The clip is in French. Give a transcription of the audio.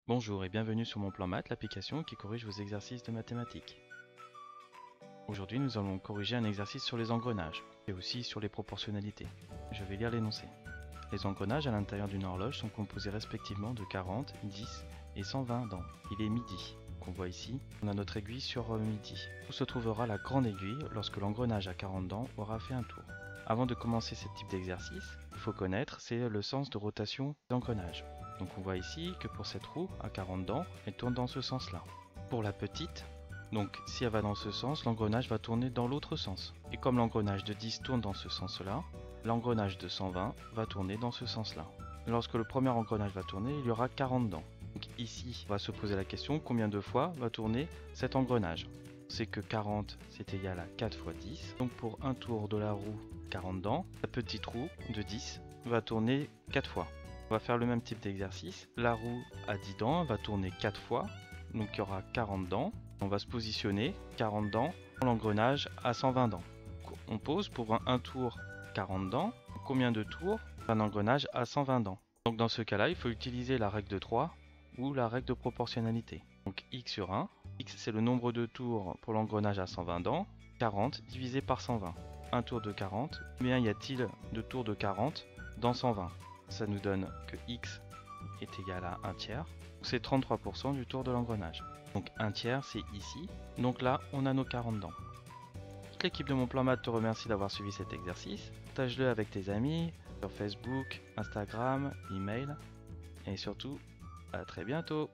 Bonjour et bienvenue sur mon plan maths, l'application qui corrige vos exercices de mathématiques. Aujourd'hui, nous allons corriger un exercice sur les engrenages et aussi sur les proportionnalités. Je vais lire l'énoncé. Les engrenages à l'intérieur d'une horloge sont composés respectivement de 40, 10 et 120 dents. Il est midi. Donc on voit ici, on a notre aiguille sur midi. Où se trouvera la grande aiguille lorsque l'engrenage à 40 dents aura fait un tour. Avant de commencer ce type d'exercice, il faut connaître, c'est le sens de rotation d'engrenage. Donc on voit ici que pour cette roue à 40 dents, elle tourne dans ce sens-là. Pour la petite, donc si elle va dans ce sens, l'engrenage va tourner dans l'autre sens. Et comme l'engrenage de 10 tourne dans ce sens-là, l'engrenage de 120 va tourner dans ce sens-là. Lorsque le premier engrenage va tourner, il y aura 40 dents. Donc ici, on va se poser la question combien de fois va tourner cet engrenage. C'est que 40 c'est égal à 4 fois 10. Donc pour un tour de la roue 40 dents, la petite roue de 10 va tourner 4 fois. On va faire le même type d'exercice. La roue à 10 dents va tourner 4 fois. Donc il y aura 40 dents. On va se positionner 40 dents pour l'engrenage à 120 dents. On pose pour un tour 40 dents. Combien de tours un engrenage à 120 dents? Donc dans ce cas-là, il faut utiliser la règle de 3 ou la règle de proportionnalité. Donc x sur 1. X c'est le nombre de tours pour l'engrenage à 120 dents. 40 divisé par 120. Un tour de 40. Combien y a-t-il de tours de 40 dans 120? Ça nous donne que x est égal à 1 tiers. C'est 33% du tour de l'engrenage. Donc 1 tiers c'est ici. Donc là on a nos 40 dents. Toute l'équipe de mon plan maths te remercie d'avoir suivi cet exercice. Partage-le avec tes amis sur Facebook, Instagram, email et surtout à très bientôt.